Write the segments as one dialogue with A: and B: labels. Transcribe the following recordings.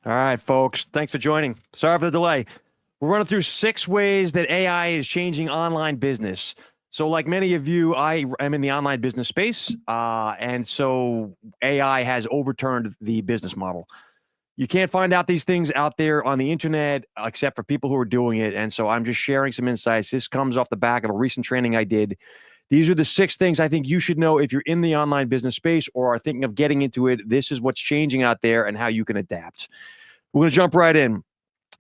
A: All right, folks. Thanks for joining. Sorry for the delay. We're running through 6 ways that AI is changing online business. So, like many of you, I am in the online business space, and so AI has overturned the business model. You can't find out these things out there on the internet except for people who are doing it. And so I'm just sharing some insights. This comes off the back of a recent training I did. These are the 6 things I think you should know if you're in the online business space or are thinking of getting into it. This is what's changing out there and how you can adapt. We're going to jump right in.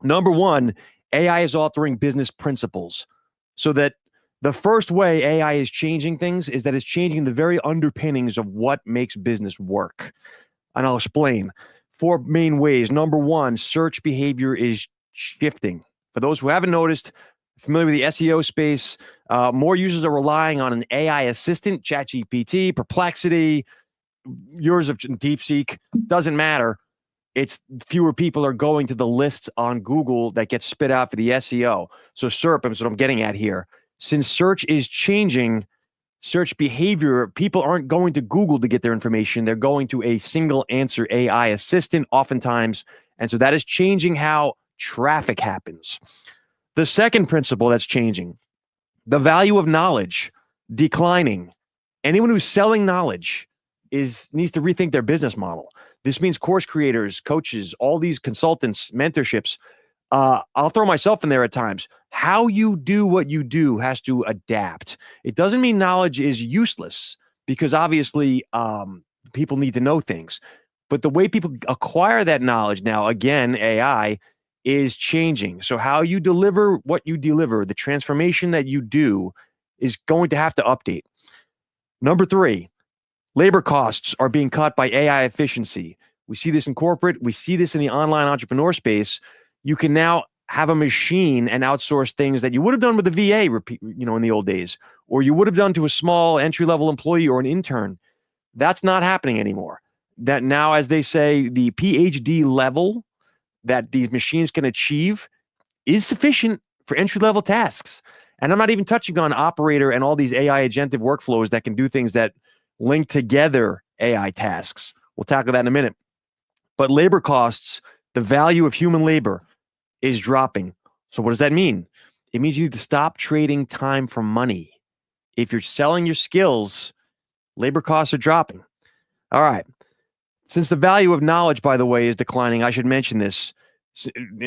A: Number one, AI is altering business principles so that the first way AI is changing things is that it's changing the very underpinnings of what makes business work. And I'll explain 4 main ways. Number one, search behavior is shifting. For those who haven't noticed, familiar with the SEO space, more users are relying on an AI assistant, ChatGPT, Perplexity, yours of DeepSeek, doesn't matter. It's fewer people are going to the lists on Google that get spit out for the SEO. So SERP is what I'm getting at here. Since search is changing, search behavior, people aren't going to Google to get their information. They're going to a single answer AI assistant oftentimes. And so that is changing how traffic happens. The second principle that's changing, the value of knowledge declining. Anyone who's selling knowledge needs to rethink their business model. This means course creators, coaches, all these consultants, mentorships. I'll throw myself in there at times. How you do what you do has to adapt. It doesn't mean knowledge is useless because obviously people need to know things. But the way people acquire that knowledge now, again, AI, is changing. So how you deliver what you deliver, the transformation that you do is going to have to update. Number three, labor costs are being cut by AI efficiency. We see this in corporate. We see this in the online entrepreneur space. You can now have a machine and outsource things that you would have done with a VA, in the old days, or you would have done to a small entry-level employee or an intern. That's not happening anymore. That now, as they say, the PhD level that these machines can achieve is sufficient for entry-level tasks. And I'm not even touching on operator and all these AI agentic workflows that can do things that link together AI tasks. We'll tackle that in a minute. But labor costs, the value of human labor is dropping. So what does that mean? It means you need to stop trading time for money. If you're selling your skills, labor costs are dropping. All right. Since the value of knowledge, by the way, is declining, I should mention this.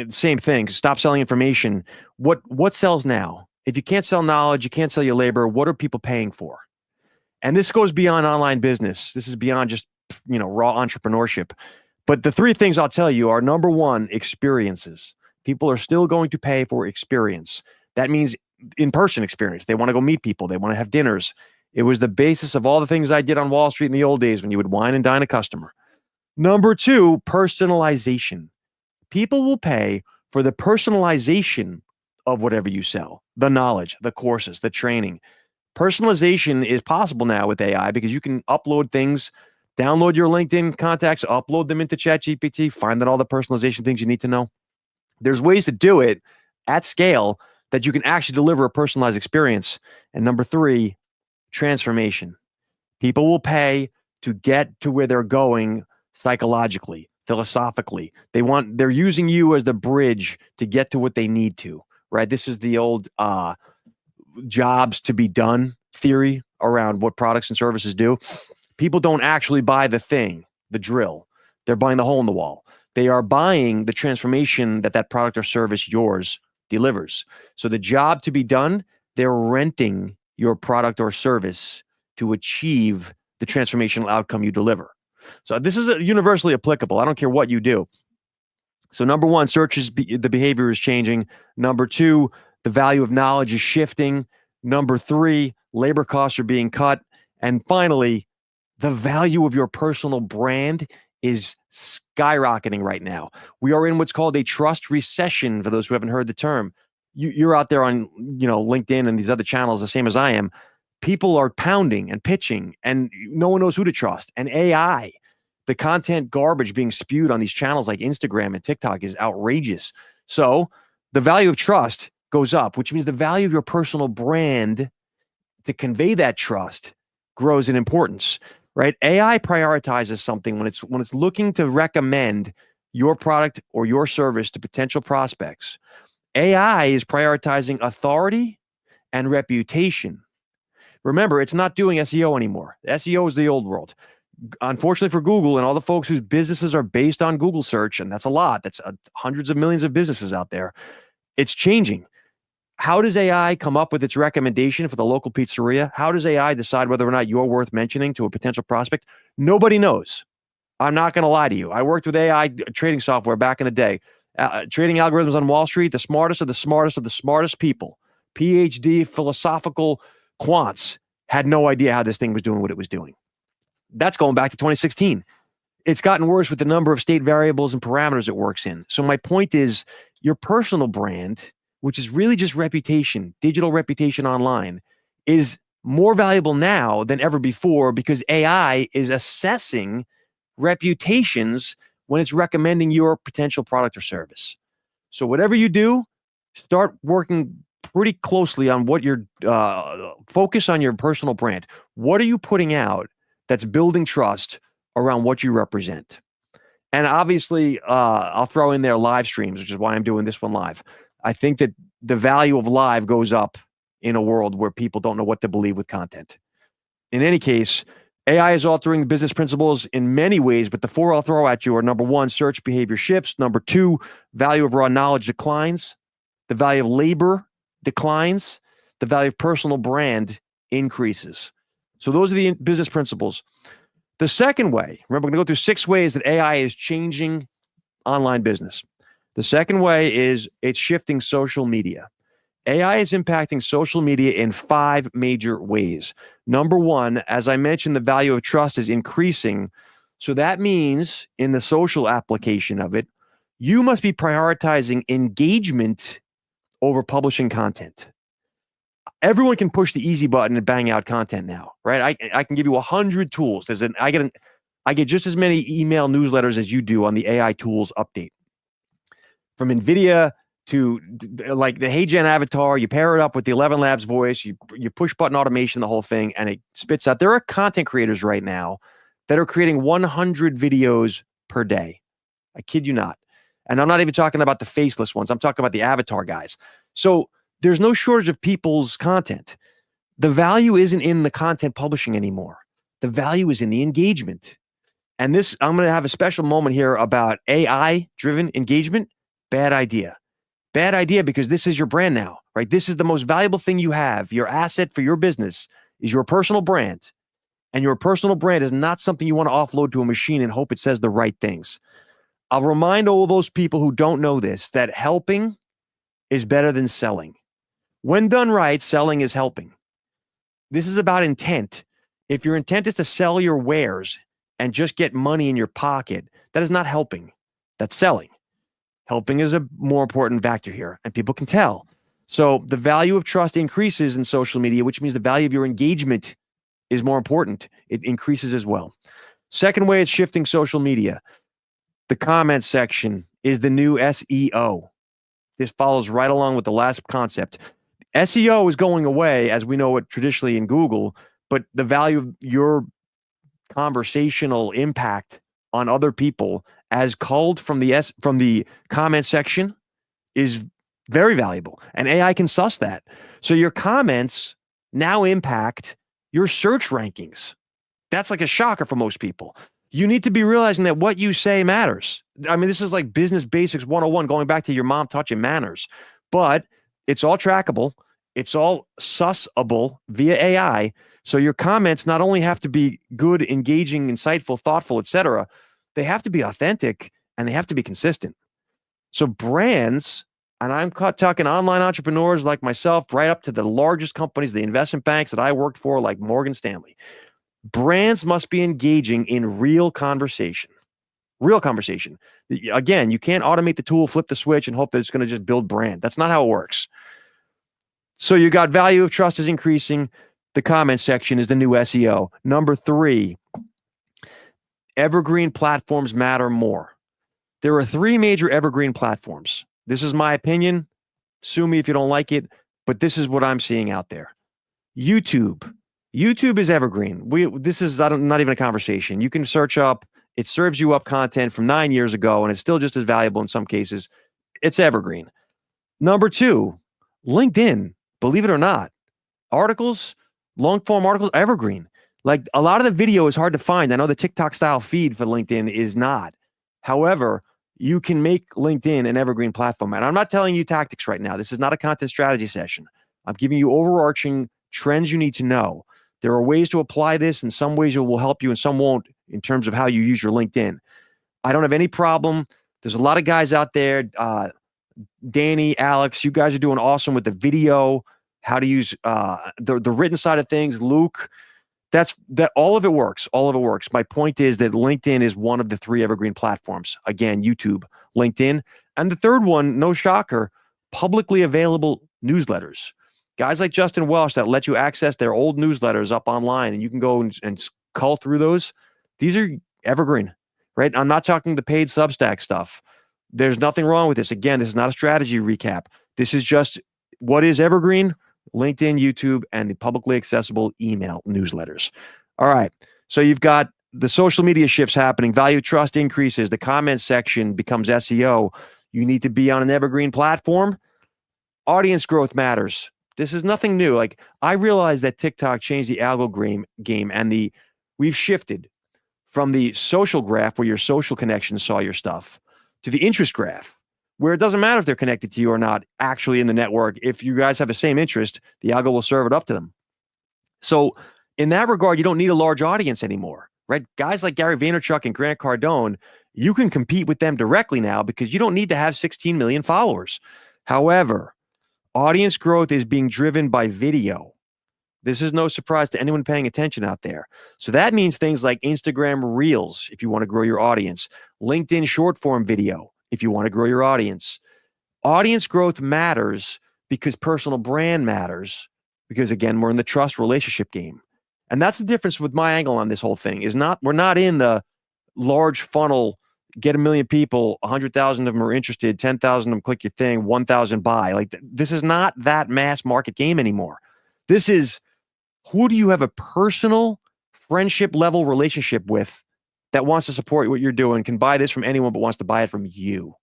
A: Same thing. Stop selling information. What sells now? If you can't sell knowledge, you can't sell your labor, what are people paying for? And this goes beyond online business. This is beyond just, raw entrepreneurship. But the 3 things I'll tell you are, number one, experiences. People are still going to pay for experience. That means in-person experience. They want to go meet people. They want to have dinners. It was the basis of all the things I did on Wall Street in the old days when you would wine and dine a customer. Number 2, personalization. People will pay for the personalization of whatever you sell, the knowledge, the courses, the training. Personalization is possible now with AI because you can upload things, download your LinkedIn contacts, upload them into ChatGPT, find out all the personalization things you need to know. There's ways to do it at scale that you can actually deliver a personalized experience. And number 3, transformation. People will pay to get to where they're going psychologically, philosophically. They're using you as the bridge to get to what they need to, right? This is the old jobs to be done theory around what products and services do. People don't actually buy the thing, the drill. They're buying the hole in the wall. They are buying the transformation that product or service yours delivers. So the job to be done, they're renting your product or service to achieve the transformational outcome you deliver. So this is universally applicable. I don't care what you do. So number one, the behavior is changing. Number 2, the value of knowledge is shifting. Number 3, labor costs are being cut. And finally, the value of your personal brand is skyrocketing right now. We are in what's called a trust recession, for those who haven't heard the term. You're out there on LinkedIn and these other channels, the same as I am. People are pounding and pitching, and no one knows who to trust. And AI, the content garbage being spewed on these channels like Instagram and TikTok is outrageous. So the value of trust goes up, which means the value of your personal brand to convey that trust grows in importance, right? AI prioritizes something when it's looking to recommend your product or your service to potential prospects. AI is prioritizing authority and reputation. Remember, it's not doing SEO anymore. SEO is the old world. Unfortunately for Google and all the folks whose businesses are based on Google search, and that's a lot, that's hundreds of millions of businesses out there, it's changing. How does AI come up with its recommendation for the local pizzeria? How does AI decide whether or not you're worth mentioning to a potential prospect? Nobody knows. I'm not going to lie to you. I worked with AI trading software back in the day, trading algorithms on Wall Street. The smartest of the smartest of the smartest people, PhD, philosophical quants, had no idea how this thing was doing what it was doing. That's going back to 2016. It's gotten worse with the number of state variables and parameters it works in. So my point is, your personal brand, which is really just reputation, digital reputation online, is more valuable now than ever before because AI is assessing reputations when it's recommending your potential product or service. So whatever you do, start working pretty closely on what you're focus on your personal brand. What are you putting out that's building trust around what you represent? And obviously, I'll throw in there live streams, which is why I'm doing this one live. I think that the value of live goes up in a world where people don't know what to believe with content. In any case, AI is altering business principles in many ways, but the four I'll throw at you are: number one, search behavior shifts; number two, value of raw knowledge declines; the value of labor declines; the value of personal brand increases. So those are the business principles. The second way, remember, we're going to go through 6 ways that AI is changing online business. The second way is it's shifting social media. AI is impacting social media in 5 major ways. Number one, as I mentioned, the value of trust is increasing. So that means in the social application of it, you must be prioritizing engagement over publishing content. Everyone can push the easy button and bang out content now, right? I can give you 100 tools. I get just as many email newsletters as you do on the AI tools update. From NVIDIA to like the HeyGen avatar, you pair it up with the 11 Labs voice, you push button automation, the whole thing, and it spits out. There are content creators right now that are creating 100 videos per day. I kid you not. And I'm not even talking about the faceless ones. I'm talking about the avatar guys. So there's no shortage of people's content. The value isn't in the content publishing anymore. The value is in the engagement. And this, I'm going to have a special moment here about AI-driven engagement. Bad idea. Bad idea, because this is your brand now, right? This is the most valuable thing you have. Your asset for your business is your personal brand. And your personal brand is not something you want to offload to a machine and hope it says the right things. I'll remind all those people who don't know this that helping is better than selling. When done right, selling is helping. This is about intent. If your intent is to sell your wares and just get money in your pocket, that is not helping. That's selling. Helping is a more important factor here, and people can tell. So the value of trust increases in social media, which means the value of your engagement is more important. It increases as well. Second way it's shifting social media. The comment section is the new SEO. This follows right along with the last concept. SEO is going away as we know it traditionally in Google, but the value of your conversational impact on other people as culled from the comment section is very valuable, and AI can suss that. So your comments now impact your search rankings. That's like a shocker for most people. You need to be realizing that what you say matters. I mean, this is like business basics 101, going back to your mom taught you manners, but it's all trackable. It's all sussable via AI. So your comments not only have to be good, engaging, insightful, thoughtful, etc., they have to be authentic and they have to be consistent. So brands, and I'm talking online entrepreneurs like myself, right up to the largest companies, the investment banks that I worked for, like Morgan Stanley. Brands must be engaging in real conversation. Real conversation. Again, you can't automate the tool, flip the switch, and hope that it's going to just build brand. That's not how it works. So you got value of trust is increasing. The comment section is the new SEO. Number 3, evergreen platforms matter more. There are 3 major evergreen platforms. This is my opinion. Sue me if you don't like it, but this is what I'm seeing out there. YouTube. YouTube is evergreen. This is not even a conversation. You can search up It serves you up content from 9 years ago, and it's still just as valuable in some cases. It's evergreen. Number two, LinkedIn, believe it or not, articles, long form articles, evergreen. Like a lot of the video is hard to find. I know the TikTok style feed for LinkedIn is not. However, you can make LinkedIn an evergreen platform. And I'm not telling you tactics right now. This is not a content strategy session. I'm giving you overarching trends you need to know. There are ways to apply this, and some ways it will help you and some won't in terms of how you use your LinkedIn. I don't have any problem. There's a lot of guys out there, Danny, Alex, you guys are doing awesome with the video, how to use the written side of things. Luke, that all of it works. All of it works. My point is that LinkedIn is one of the 3 evergreen platforms. Again, YouTube, LinkedIn. And the third one, no shocker, publicly available newsletters. Guys like Justin Welsh that let you access their old newsletters up online, and you can go and cull through those. These are evergreen, right? I'm not talking the paid Substack stuff. There's nothing wrong with this. Again, this is not a strategy recap. This is just what is evergreen: LinkedIn, YouTube, and the publicly accessible email newsletters. All right. So you've got the social media shifts happening. Value trust increases. The comment section becomes SEO. You need to be on an evergreen platform. Audience growth matters. This is nothing new. Like, I realize that TikTok changed the algo game, and we've shifted from the social graph where your social connections saw your stuff to the interest graph, where it doesn't matter if they're connected to you or not actually in the network. If you guys have the same interest, the algo will serve it up to them. So in that regard, you don't need a large audience anymore, right? Guys like Gary Vaynerchuk and Grant Cardone, you can compete with them directly now because you don't need to have 16 million followers. However, audience growth is being driven by video. This is no surprise to anyone paying attention out there. So that means things like Instagram Reels, if you want to grow your audience, LinkedIn short form video, if you want to grow your audience. Audience growth matters because personal brand matters, because again, we're in the trust relationship game. And that's the difference with my angle on this whole thing is we're not in the large funnel, get 1 million people, 100,000 of them are interested, 10,000 of them click your thing, 1,000 buy. Like this is not that mass market game anymore. This is, who do you have a personal friendship level relationship with that wants to support what you're doing, can buy this from anyone, but wants to buy it from you?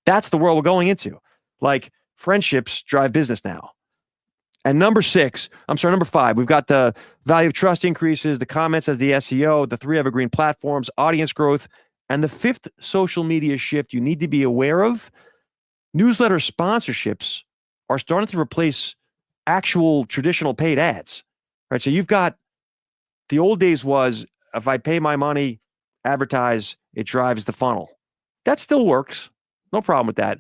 A: That's the world we're going into. Like, friendships drive business now. And number 5, we've got the value of trust increases, the comments as the SEO, the 3 evergreen platforms, audience growth, and the 5th social media shift you need to be aware of. Newsletter sponsorships are starting to replace actual traditional paid ads. Right, so you've got, the old days was, if I pay my money, advertise, it drives the funnel. That still works. No problem with that.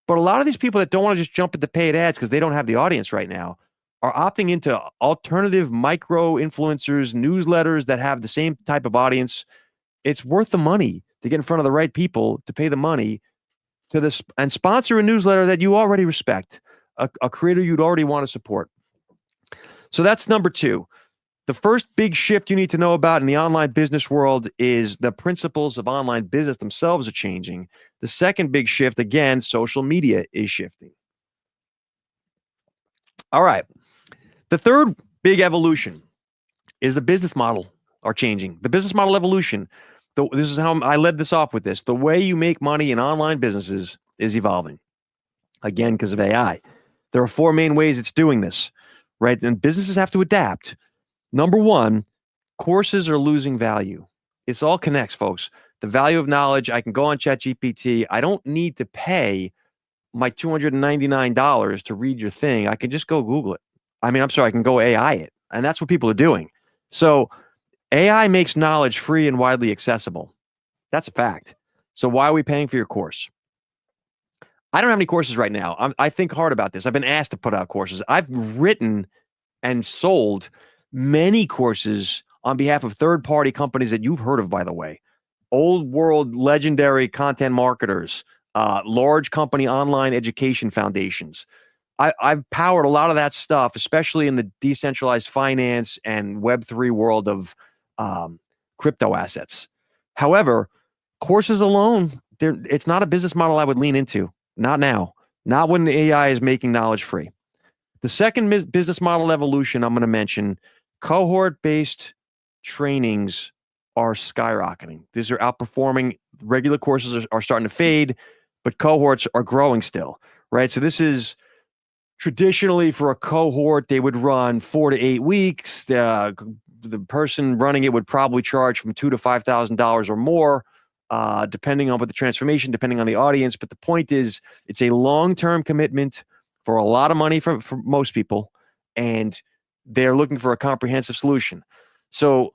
A: But a lot of these people that don't want to just jump into paid ads because they don't have the audience right now are opting into alternative micro influencers, newsletters that have the same type of audience. It's worth the money to get in front of the right people, to pay the money to this and sponsor a newsletter that you already respect, a creator you'd already want to support. So that's number 2. The first big shift you need to know about in the online business world is the principles of online business themselves are changing. The second big shift, again, social media is shifting. All right. The third big evolution is the business model are changing. The business model evolution. This is how I led this off with this. The way you make money in online businesses is evolving. Again, because of AI. There are 4 main ways it's doing this. Right? And businesses have to adapt. Number 1, courses are losing value. It's all connects, folks. The value of knowledge, I can go on ChatGPT. I don't need to pay my $299 to read your thing. I can just go Google it. I can go AI it. And that's what people are doing. So AI makes knowledge free and widely accessible. That's a fact. So why are we paying for your course? I don't have any courses right now. I think hard about this. I've been asked to put out courses. I've written and sold many courses on behalf of third-party companies that you've heard of, by the way. Old world legendary content marketers, large company online education foundations. I've powered a lot of that stuff, especially in the decentralized finance and Web3 world of crypto assets. However, courses alone, it's not a business model I would lean into. Not now. Not when the AI is making knowledge free. The second business model evolution I'm going to mention, cohort-based trainings are skyrocketing. These are outperforming. Regular courses are starting to fade, but cohorts are growing still, right? So this is traditionally for a cohort, they would run 4 to 8 weeks. The person running it would probably charge from $2,000 to $5,000 or more, depending on what the transformation, depending on the audience. But the point is, it's a long-term commitment for a lot of money for most people, and they're looking for a comprehensive solution. So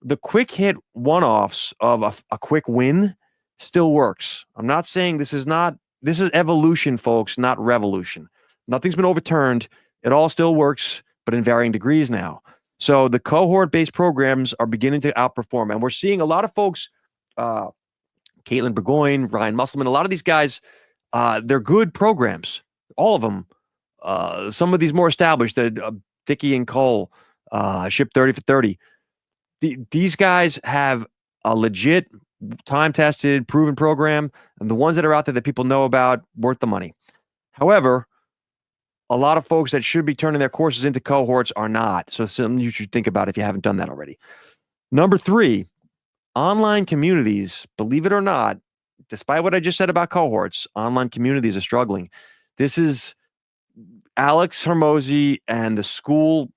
A: the quick hit one-offs of a quick win still works. I'm not saying this is evolution, folks, not revolution. Nothing's been overturned. It all still works, but in varying degrees now. So the cohort-based programs are beginning to outperform. And we're seeing a lot of folks, Caitlin Burgoyne, Ryan Musselman, a lot of these guys, they're good programs. All of them. Some of these more established, Dickey and Cole, Ship 30 for 30. These guys have a legit, time-tested, proven program, and the ones that are out there that people know about, worth the money. However, a lot of folks that should be turning their courses into cohorts are not. So something you should think about if you haven't done that already. Number 3, online communities, believe it or not, despite what I just said about cohorts, online communities are struggling. This is Alex Hormozi and the school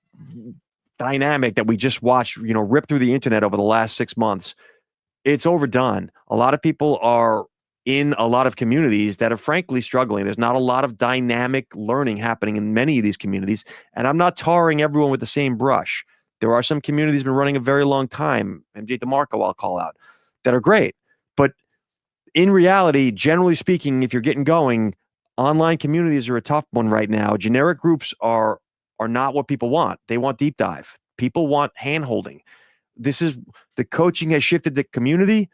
A: dynamic that we just watched, rip through the internet over the last 6 months. It's overdone. A lot of people are in a lot of communities that are frankly struggling. There's not a lot of dynamic learning happening in many of these communities. And I'm not tarring everyone with the same brush. There are some communities been running a very long time, MJ DeMarco I'll call out, that are great. But in reality, generally speaking, if you're getting going, online communities are a tough one right now. Generic groups are not what people want. They want deep dive. People want hand-holding. The coaching has shifted to community,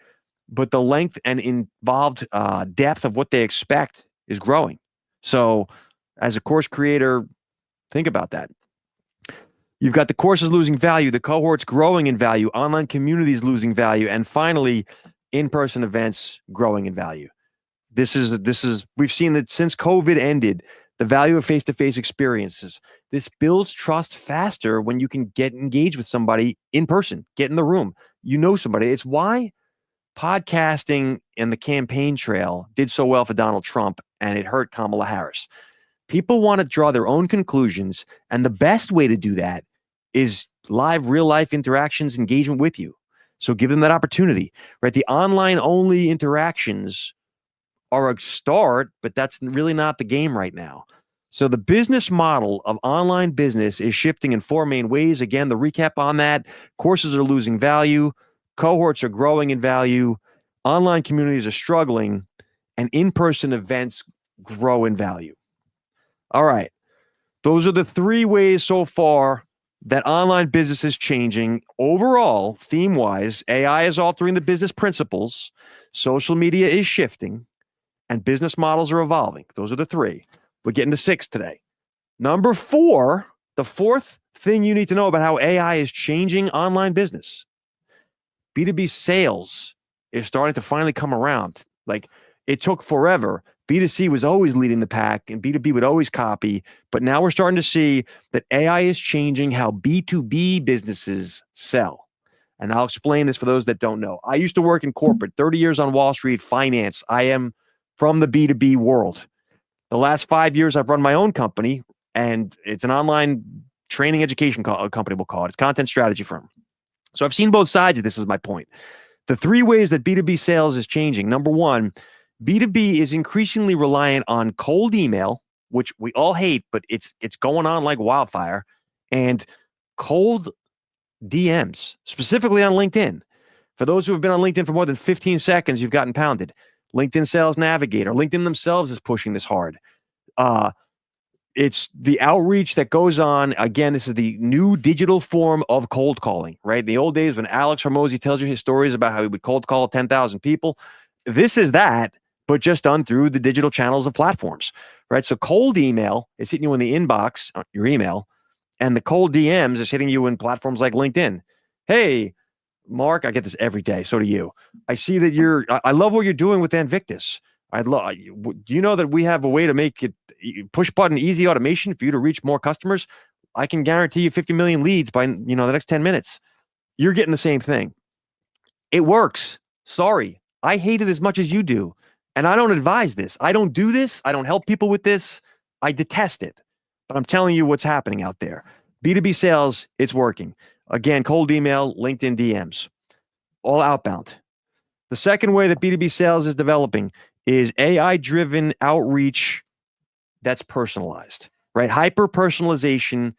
A: but the length and involved depth of what they expect is growing. So as a course creator, think about that. You've got the courses losing value, the cohorts growing in value, online communities losing value, and finally, in-person events growing in value. We've seen that since COVID ended, the value of face-to-face experiences. This builds trust faster when you can get engaged with somebody in person, get in the room. You know somebody. It's why podcasting and the campaign trail did so well for Donald Trump, and it hurt Kamala Harris. People want to draw their own conclusions, and the best way to do that is live, real-life interactions, engagement with you. So give them that opportunity, right? The online-only interactions are a start, but that's really not the game right now. So the business model of online business is shifting in 4 main ways. Again, the recap on that: courses are losing value, cohorts are growing in value, online communities are struggling, and in-person events grow in value. All right. Those are the 3 ways so far that online business is changing. Overall, theme-wise, AI is altering the business principles, social media is shifting, and business models are evolving. Those are the 3. We're getting to 6 today. Number 4, the 4th thing you need to know about how AI is changing online business. B2B sales is starting to finally come around. Like, it took forever. B2C was always leading the pack and B2B would always copy. But now we're starting to see that AI is changing how B2B businesses sell. And I'll explain this for those that don't know. I used to work in corporate, 30 years on Wall Street, finance. I am from the B2B world. The last 5 years, I've run my own company, and it's an online training education company, we'll call it. It's a content strategy firm. So I've seen both sides of this, is my point. The 3 ways that B2B sales is changing. Number 1, B2B is increasingly reliant on cold email, which we all hate, but it's going on like wildfire, and cold DMs, specifically on LinkedIn. For those who have been on LinkedIn for more than 15 seconds, you've gotten pounded. LinkedIn Sales Navigator, LinkedIn themselves is pushing this hard. It's the outreach that goes on. Again, this is the new digital form of cold calling, right? In the old days when Alex Hormozi tells you his stories about how he would cold call 10,000 people, this is that, but just done through the digital channels of platforms, right? So cold email is hitting you in the inbox, your email, and the cold DMs is hitting you in platforms like LinkedIn. Hey, Mark, I get this every day. So do you. I see that I love what you're doing with Invictus. Do you know that we have a way to make it push button easy automation for you to reach more customers? I can guarantee you 50 million leads by the next 10 minutes. You're getting the same thing. It works. Sorry. I hate it as much as you do. And I don't advise this. I don't do this. I don't help people with this. I detest it. But I'm telling you what's happening out there. B2B sales, it's working. Again, cold email, LinkedIn DMs, all outbound. The second way that B2B sales is developing is AI driven outreach that's personalized, right? Hyper personalization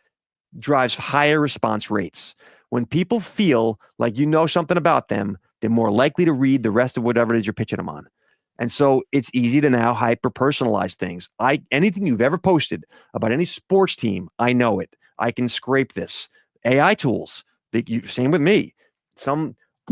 A: drives higher response rates. When people feel like you know something about them, they're more likely to read the rest of whatever it is you're pitching them on. And so it's easy to now hyper personalize things. Anything you've ever posted about any sports team, I know it. I can scrape this. AI tools, same with me.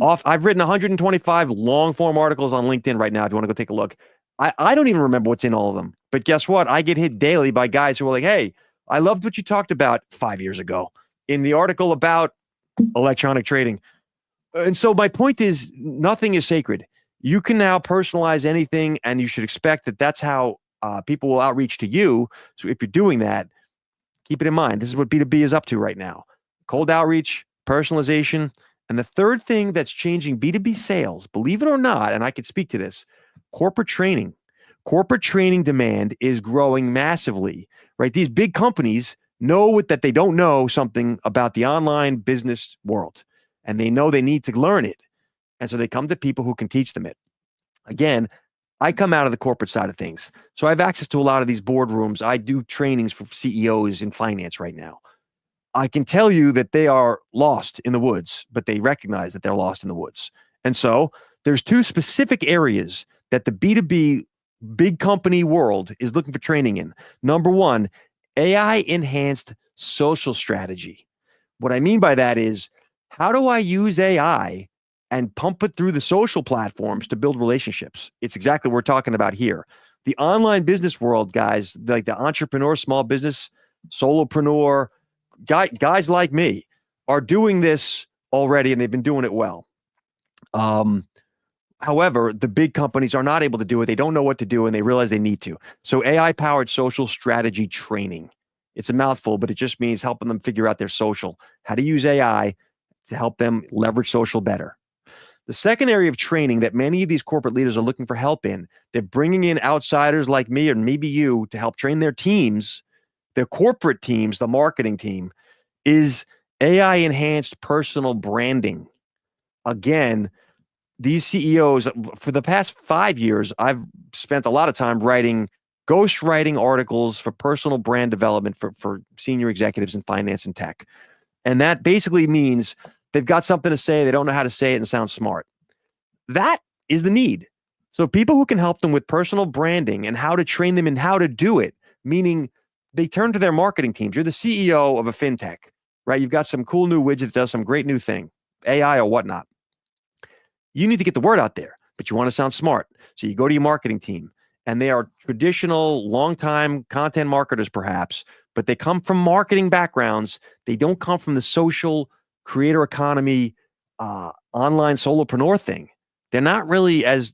A: I've written 125 long form articles on LinkedIn right now. If you want to go take a look, I don't even remember what's in all of them. But guess what? I get hit daily by guys who are like, hey, I loved what you talked about 5 years ago in the article about electronic trading. And so my point is, nothing is sacred. You can now personalize anything, and you should expect that that's how people will outreach to you. So if you're doing that, keep it in mind. This is what B2B is up to right now. Cold outreach, personalization. And the third thing that's changing B2B sales, believe it or not, and I could speak to this, corporate training. Corporate training demand is growing massively, right? These big companies know that they don't know something about the online business world, and they know they need to learn it. And so they come to people who can teach them it. Again, I come out of the corporate side of things, so I have access to a lot of these boardrooms. I do trainings for CEOs in finance right now. I can tell you that they are lost in the woods, but they recognize that they're lost in the woods. And so there's two specific areas that the B2B big company world is looking for training in. Number one, AI enhanced social strategy. What I mean by that is, how do I use AI and pump it through the social platforms to build relationships? It's exactly what we're talking about here. The online business world, guys, like the entrepreneur, small business, solopreneur, guys like me are doing this already, and they've been doing it well. However, the big companies are not able to do it. They don't know what to do, and they realize they need to. So AI-powered social strategy training. It's a mouthful, but it just means helping them figure out their social, how to use AI to help them leverage social better. The second area of training that many of these corporate leaders are looking for help in, they're bringing in outsiders like me or maybe you to help train their teams, their corporate teams, the marketing team, is AI-enhanced personal branding. Again, these CEOs, for the past 5 years, I've spent a lot of time ghostwriting articles for personal brand development for senior executives in finance and tech. And that basically means they've got something to say, they don't know how to say it and sound smart. That is the need. So people who can help them with personal branding and how to train them in how to do it, meaning they turn to their marketing teams. You're the CEO of a fintech, right? You've got some cool new widget that does some great new thing, AI or whatnot. You need to get the word out there, but you want to sound smart. So you go to your marketing team, and they are traditional, long-time content marketers, perhaps, but they come from marketing backgrounds. They don't come from the social creator economy, online solopreneur thing. They're not really as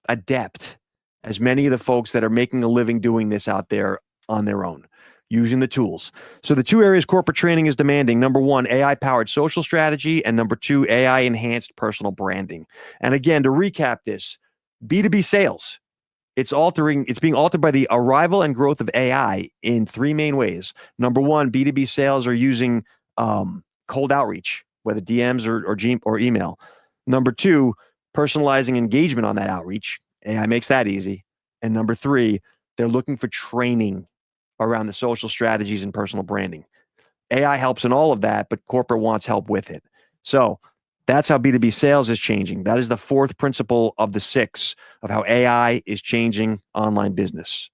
A: adept as many of the folks that are making a living doing this out there on their own, using the tools. So the two areas corporate training is demanding: number one, AI-powered social strategy, and number two, AI-enhanced personal branding. And again, to recap this, B2B sales, it's being altered by the arrival and growth of AI in three main ways. Number one, B2B sales are using cold outreach, whether DMs or email. Number two, personalizing engagement on that outreach. AI makes that easy. And number three, they're looking for training around the social strategies and personal branding. AI helps in all of that, but corporate wants help with it. So that's how B2B sales is changing. That is the fourth principle of the 6 of how AI is changing online business.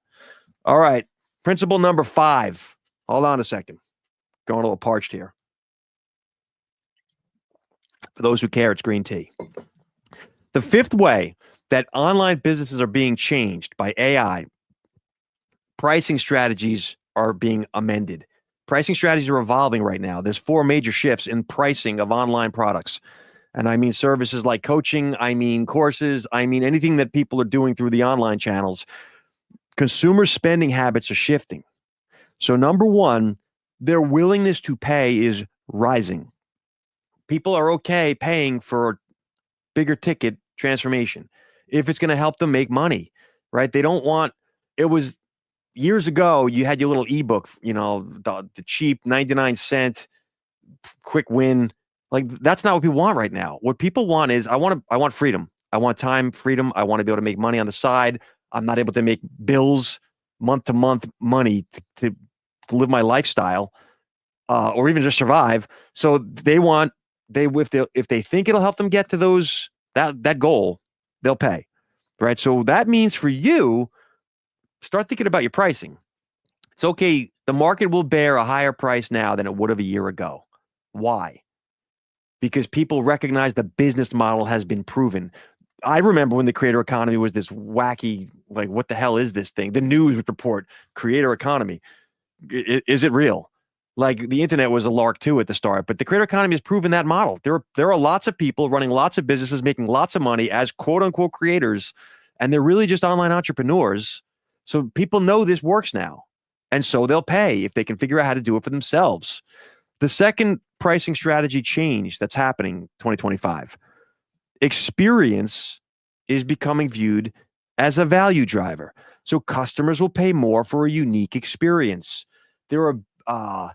A: All right. Principle number 5. Hold on a second. Going a little parched here. For those who care, it's green tea. The fifth way that online businesses are being changed by AI, pricing strategies are being amended. Pricing strategies are evolving right now. There's 4 major shifts in pricing of online products. And I mean services like coaching, I mean courses, I mean anything that people are doing through the online channels. Consumer spending habits are shifting. So number one, their willingness to pay is rising. People are okay paying for bigger ticket transformation, if it's going to help them make money, right? They don't want, it was years ago, you had your little ebook, the cheap 99-cent quick win. Like, that's not what people want right now. What people want is, I want freedom. I want time freedom. I want to be able to make money on the side. I'm not able to make bills, month to month money to live my lifestyle, or even just survive. So if they think it'll help them get to that goal, they'll pay, right? So that means for you, start thinking about your pricing. It's okay. The market will bear a higher price now than it would have a year ago. Why? Because people recognize the business model has been proven. I remember when the creator economy was this wacky, like, what the hell is this thing? The news would report creator economy. Is it real? Like, the internet was a lark too at the start, but the creator economy has proven that model. There are lots of people running lots of businesses, making lots of money as quote unquote creators, and they're really just online entrepreneurs. So people know this works now. And so they'll pay if they can figure out how to do it for themselves. The second pricing strategy change that's happening 2025, experience is becoming viewed as a value driver. So customers will pay more for a unique experience. There are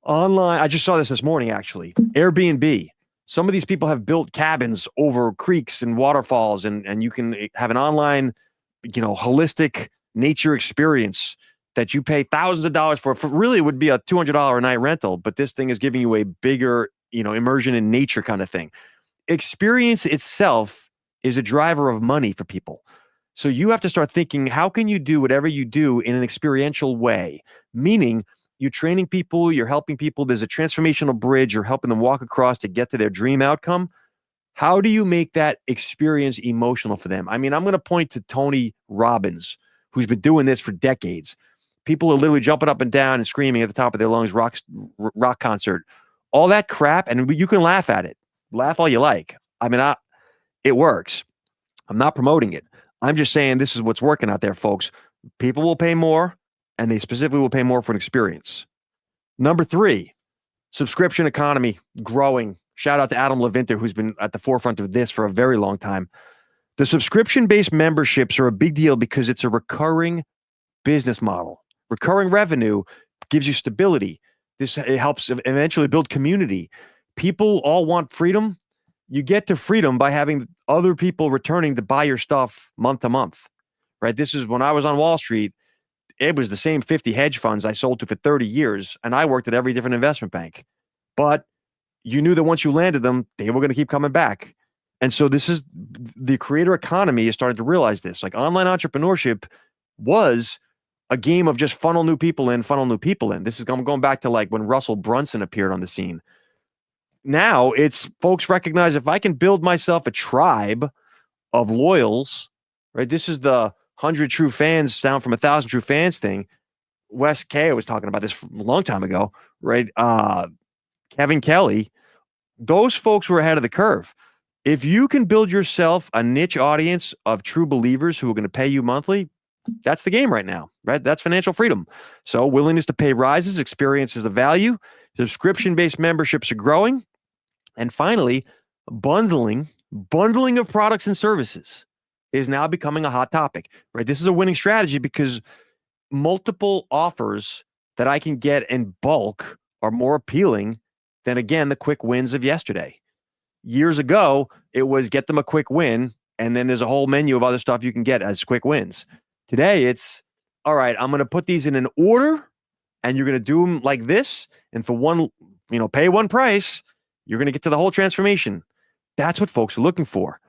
A: online, I just saw this morning, actually, Airbnb. Some of these people have built cabins over creeks and waterfalls, and you can have an online, holistic nature experience that you pay thousands of dollars for really would be a $200 a night rental, but this thing is giving you a bigger, immersion in nature kind of thing. Experience itself is a driver of money for people. So you have to start thinking, how can you do whatever you do in an experiential way? Meaning, you're training people, you're helping people, there's a transformational bridge, you're helping them walk across to get to their dream outcome. How do you make that experience emotional for them? I mean, I'm going to point to Tony Robbins, who's been doing this for decades. People are literally jumping up and down and screaming at the top of their lungs, rock concert, all that crap. And you can laugh at it. Laugh all you like. I mean, it works. I'm not promoting it. I'm just saying this is what's working out there, folks. People will pay more, and they specifically will pay more for an experience. Number 3, subscription economy growing. Shout out to Adam Levinter, who's been at the forefront of this for a very long time. The subscription-based memberships are a big deal because it's a recurring business model. Recurring revenue gives you stability. It helps eventually build community. People all want freedom. You get to freedom by having other people returning to buy your stuff month to month, right? This is when I was on Wall Street. It was the same 50 hedge funds I sold to for 30 years, and I worked at every different investment bank. But you knew that once you landed them, they were going to keep coming back. And so this is the creator economy is starting to realize this. Like, online entrepreneurship was a game of just funnel new people in. This is going back to like when Russell Brunson appeared on the scene. Now it's folks recognize, if I can build myself a tribe of loyals, right? This is the 100 true fans down from 1,000 true fans thing. Wes K was talking about this a long time ago, right? Kevin Kelly, those folks were ahead of the curve. If you can build yourself a niche audience of true believers who are going to pay you monthly, that's the game right now, right? That's financial freedom. So willingness to pay rises, experience is a value, subscription-based memberships are growing. And finally, bundling of products and services is now becoming a hot topic, right? This is a winning strategy because multiple offers that I can get in bulk are more appealing than, again, the quick wins of yesterday. Years ago, it was get them a quick win, and then there's a whole menu of other stuff you can get as quick wins. Today, it's, all right, I'm going to put these in an order, and you're going to do them like this, and for one, pay one price, you're going to get to the whole transformation. That's what folks are looking for.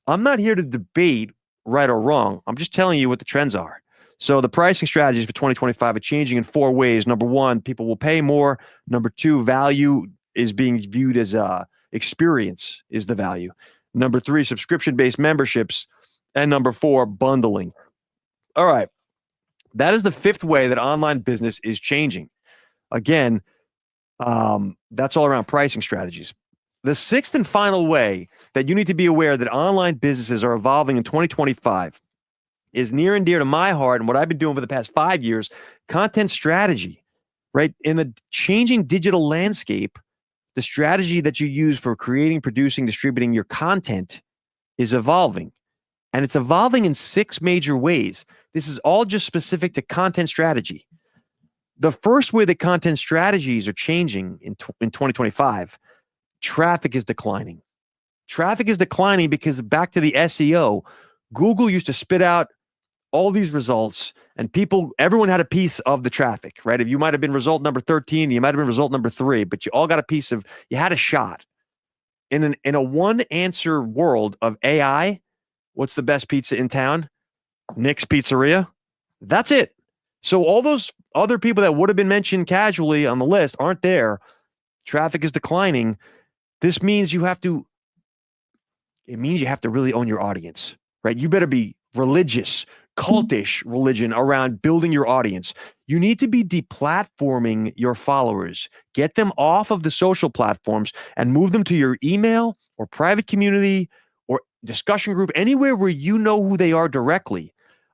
A: I'm not here to debate right or wrong. I'm just telling you what the trends are. So the pricing strategies for 2025 are changing in 4 ways. Number 1, people will pay more. Number 2, value is being viewed as experience is the value. Number 3, subscription-based memberships. And number 4, bundling. All right. That is the 5th way that online business is changing. Again, that's all around pricing strategies. The 6th and final way that you need to be aware that online businesses are evolving in 2025 is near and dear to my heart and what I've been doing for the past 5 years, content strategy, right? In the changing digital landscape, the strategy that you use for creating, producing, distributing your content is evolving. And it's evolving in 6 major ways. This is all just specific to content strategy. The first way that content strategies are changing in 2025, traffic is declining. Traffic is declining because, back to the SEO, Google used to spit out all these results, and everyone had a piece of the traffic, right? If you might have been result number 13, you might have been result number 3, but you all got a piece of, you had a shot. In a one answer world of AI, what's the best pizza in town? Nick's Pizzeria. That's it. So all those other people that would have been mentioned casually on the list aren't there. Traffic is declining. This means you have to really own your audience, right? You better be religious, cultish religion around building your audience. You need to be deplatforming your followers. Get them off of the social platforms and move them to your email or private community or discussion group, anywhere where you know who they are directly.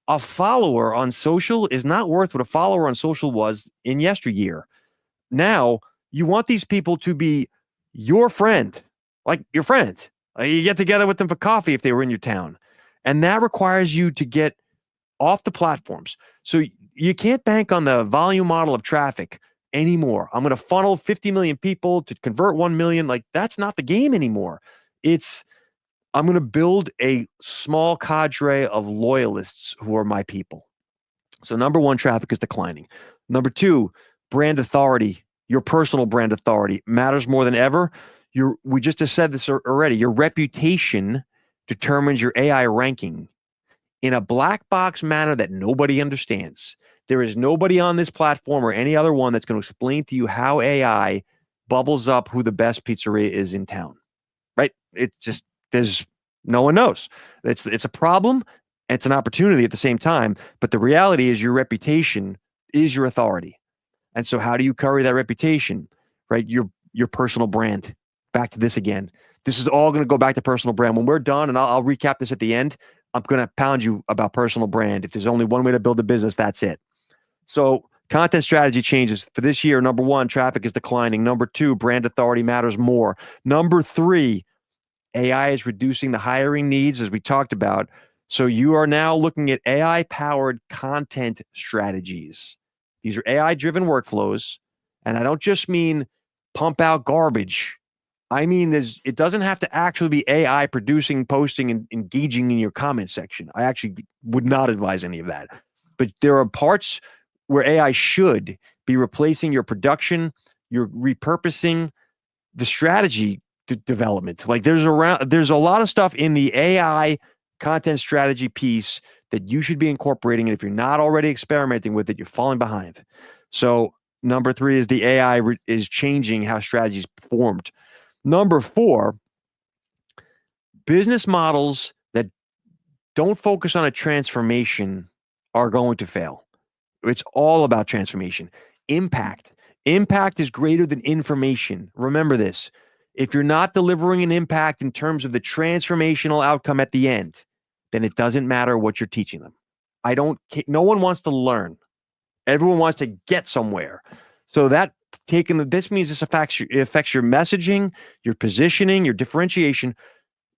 A: A follower on social is not worth what a follower on social was in yesteryear. Now, you want these people to be your friend, like your friend. You get together with them for coffee if they were in your town. And that requires you to get off the platforms. So you can't bank on the volume model of traffic anymore. I'm going to funnel 50 million people to convert 1 million. Like, that's not the game anymore. I'm going to build a small cadre of loyalists who are my people. So number 1, traffic is declining. Number 2, brand authority, your personal brand authority matters more than ever. We just said this already. Your reputation determines your AI ranking in a black box manner that nobody understands. There is nobody on this platform or any other one that's going to explain to you how AI bubbles up who the best pizzeria is in town, right? No one knows. It's a problem. It's an opportunity at the same time. But the reality is your reputation is your authority. And so how do you carry that reputation, right? Your personal brand. Back to this again. This is all going to go back to personal brand. When we're done, and I'll recap this at the end, I'm going to pound you about personal brand. If there's only one way to build a business, that's it. So content strategy changes. For this year, number 1, traffic is declining. Number 2, brand authority matters more. Number 3, AI is reducing the hiring needs, as we talked about. So you are now looking at AI-powered content strategies. These are AI-driven workflows. And I don't just mean pump out garbage. I mean, it doesn't have to actually be AI producing, posting, and engaging in your comment section. I actually would not advise any of that. But there are parts where AI should be replacing your production, your repurposing, the strategy development. Like there's a lot of stuff in the AI content strategy piece that you should be incorporating. And if you're not already experimenting with it, you're falling behind. So number 3 is the AI is changing how strategy is performed. Number 4, business models that don't focus on a transformation are going to fail. It's all about transformation. Impact. Impact is greater than information. Remember this. If you're not delivering an impact in terms of the transformational outcome at the end, then it doesn't matter what you're teaching them. No one wants to learn. Everyone wants to get somewhere. So this means this affects your messaging, your positioning, your differentiation.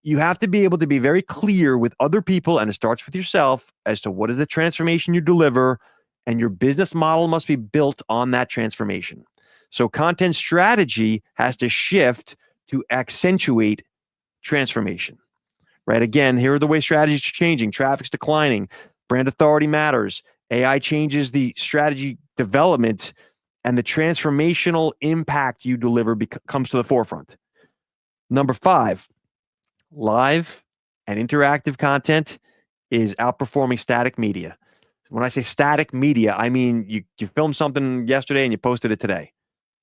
A: You have to be able to be very clear with other people, and it starts with yourself, as to what is the transformation you deliver, and your business model must be built on that transformation. So content strategy has to shift to accentuate transformation, right? Again, here are the way strategies are changing. Traffic's declining. Brand authority matters. AI changes the strategy development, and the transformational impact you deliver comes to the forefront. Number 5, live and interactive content is outperforming static media. When I say static media, I mean you filmed something yesterday and you posted it today,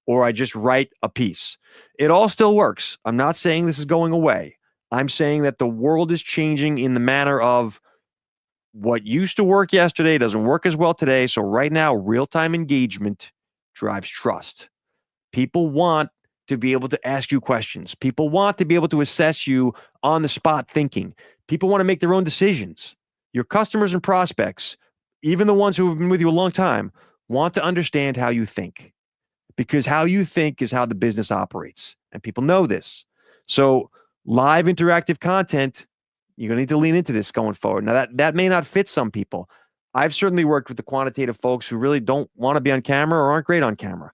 A: or I just write a piece. It all still works. I'm not saying this is going away. I'm saying that the world is changing in the manner of what used to work yesterday doesn't work as well today. So right now, real-time engagement drives trust. People want to be able to ask you questions. People want to be able to assess you on the spot thinking. People want to make their own decisions. Your customers and prospects, even the ones who have been with you a long time, want to understand how you think. because how you think is how the business operates. And people know this. So live interactive content, you're going to need to lean into this going forward. Now that may not fit some people. I've certainly worked with the quantitative folks who really don't want to be on camera or aren't great on camera.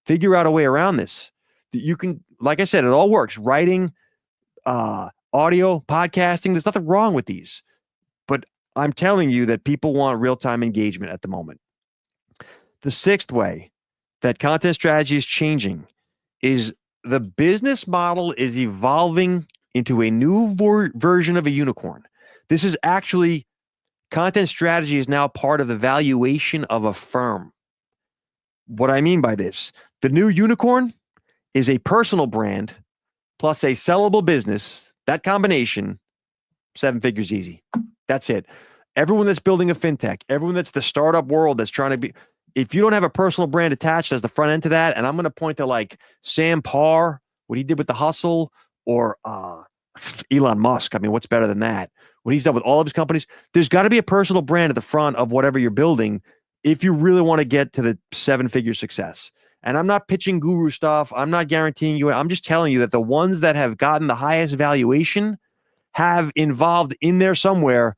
A: Figure out a way around this. You can, like I said, it all works. Writing, audio, podcasting, there's nothing wrong with these. But I'm telling you that people want real-time engagement at the moment. The sixth way that content strategy is changing is the business model is evolving into a new version of a unicorn. This is actually, content strategy is now part of the valuation of a firm. What I mean by this, the new unicorn is a personal brand plus a sellable business. That combination, 7 figures easy. That's it. Everyone that's building a fintech, everyone that's the startup world that's trying to be, if you don't have a personal brand attached as the front end to that, and I'm going to point to like Sam Parr, what he did with The Hustle, or Elon Musk. I mean, what's better than that? What he's done with all of his companies. There's got to be a personal brand at the front of whatever you're building if you really want to get to the 7-figure success. And I'm not pitching guru stuff. I'm not guaranteeing you. I'm just telling you that the ones that have gotten the highest valuation have involved in there somewhere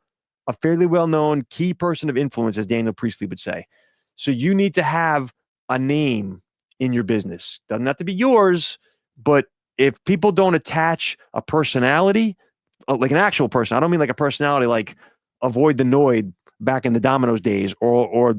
A: a fairly well-known key person of influence, as Daniel Priestley would say. So you need to have a name in your business. Doesn't have to be yours, but if people don't attach a personality, like an actual person, I don't mean like a personality like Avoid the Noid back in the Domino's days, or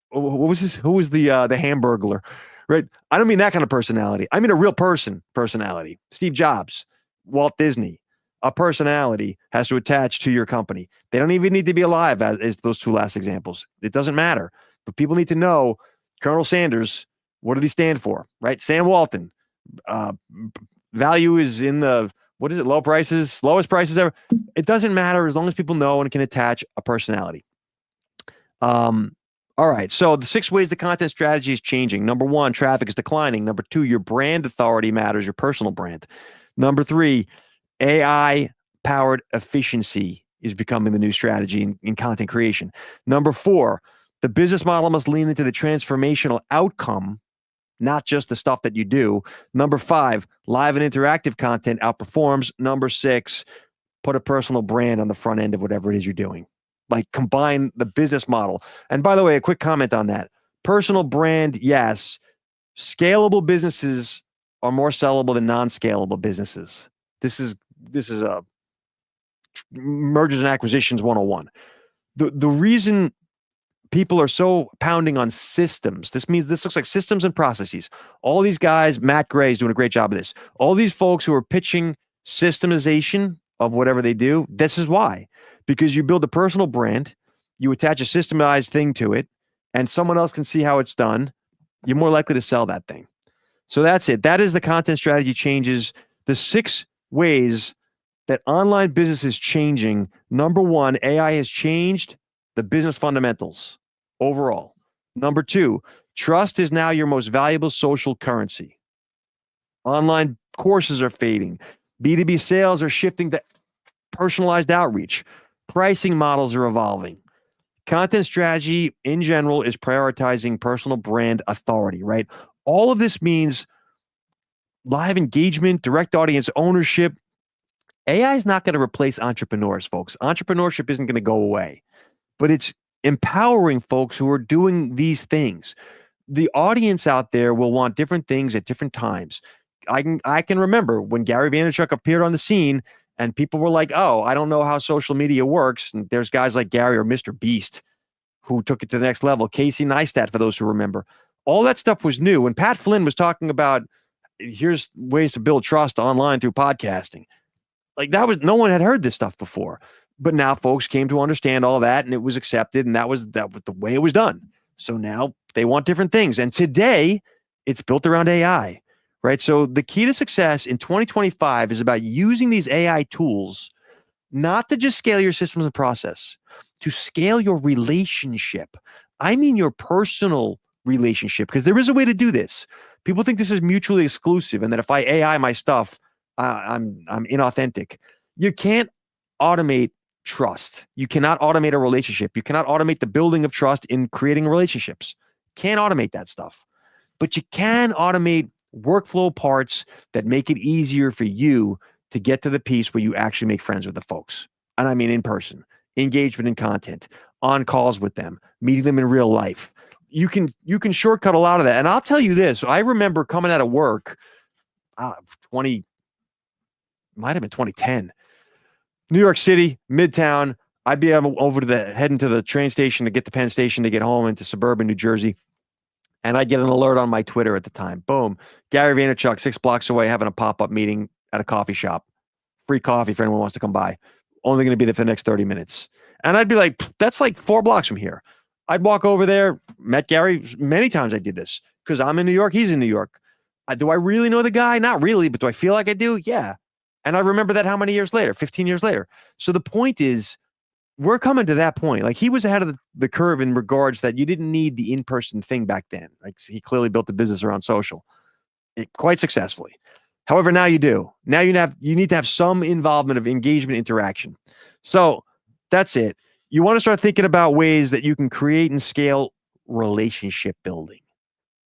A: what was this? Who was the Hamburglar, right? I don't mean that kind of personality. I mean a real personality. Steve Jobs, Walt Disney. A personality has to attach to your company. They don't even need to be alive, as those two last examples. It doesn't matter. But people need to know Colonel Sanders, what did he stand for, right? Sam Walton, value is in the, what is it, lowest prices ever. It doesn't matter as long as people know and can attach a personality. All right, so the 6 ways the content strategy is changing. Number 1, traffic is declining. Number 2, your brand authority matters, your personal brand. Number 3, AI-powered efficiency is becoming the new strategy in content creation. Number 4, the business model must lean into the transformational outcome, not just the stuff that you do. Number 5, live and interactive content outperforms. Number 6, put a personal brand on the front end of whatever it is you're doing. Like combine the business model. And by the way, a quick comment on that. Personal brand, yes. Scalable businesses are more sellable than non-scalable businesses. This is a mergers and acquisitions 101. The reason people are so pounding on systems, this looks like systems and processes. All these guys, Matt Gray is doing a great job of this. All these folks who are pitching systemization of whatever they do, this is why. Because you build a personal brand, you attach a systemized thing to it, and someone else can see how it's done, you're more likely to sell that thing. So that's it. That is the content strategy changes. The 6 ways that online business is changing. Number 1, AI has changed the business fundamentals overall. Number 2, trust is now your most valuable social currency. Online courses are fading. B2B sales are shifting to personalized outreach. Pricing models are evolving. Content strategy in general is prioritizing personal brand authority, right? All of this means live engagement, direct audience ownership. AI is not going to replace entrepreneurs, folks. Entrepreneurship isn't going to go away, but it's empowering folks who are doing these things. The audience out there will want different things at different times. I can remember when Gary Vaynerchuk appeared on the scene and people were like, oh, I don't know how social media works. And there's guys like Gary or Mr. Beast who took it to the next level. Casey Neistat, for those who remember. All that stuff was new. When Pat Flynn was talking about, here's ways to build trust online through podcasting. Like no one had heard this stuff before. But now folks came to understand all that and it was accepted. And that was the way it was done. So now they want different things. And today it's built around AI. Right. So the key to success in 2025 is about using these AI tools, not to just scale your systems and process, to scale your relationship. I mean, your personal relationship, because there is a way to do this. People think this is mutually exclusive and that if I AI my stuff, I'm inauthentic. You can't automate trust. You cannot automate a relationship. You cannot automate the building of trust in creating relationships. Can't automate that stuff. but you can automate workflow parts that make it easier for you to get to the piece where you actually make friends with the folks. And I mean in person, engagement in content, on calls with them, meeting them in real life. You can shortcut a lot of that. And I'll tell you this, I remember coming out of work, 20, might have been 2010, New York City, Midtown. I'd be heading to the train station to get to Penn Station to get home into suburban New Jersey. And I'd get an alert on my Twitter at the time. Boom. Gary Vaynerchuk, 6 blocks away, having a pop-up meeting at a coffee shop. Free coffee for anyone who wants to come by. Only going to be there for the next 30 minutes. And I'd be like, that's like 4 blocks from here. I'd walk over there, met Gary. Many times I did this because I'm in New York. He's in New York. Do I really know the guy? Not really, but do I feel like I do? Yeah. And I remember that how many years later? 15 years later. So the point is, we're coming to that point. Like, he was ahead of the curve in regards that you didn't need the in-person thing back then. Like, he clearly built a business around social quite successfully. However, now you do. Now you need to have some involvement of engagement, interaction. So that's it. You want to start thinking about ways that you can create and scale relationship building.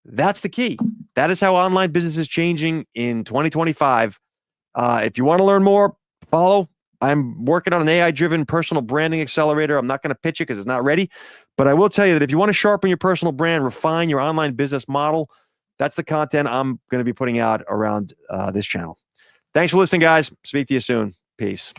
A: That's the key. That is how online business is changing in 2025. If you want to learn more, follow. I'm working on an AI-driven personal branding accelerator. I'm not going to pitch it because it's not ready, but I will tell you that if you want to sharpen your personal brand, refine your online business model, that's the content I'm going to be putting out around this channel. Thanks for listening, guys. Speak to you soon. Peace.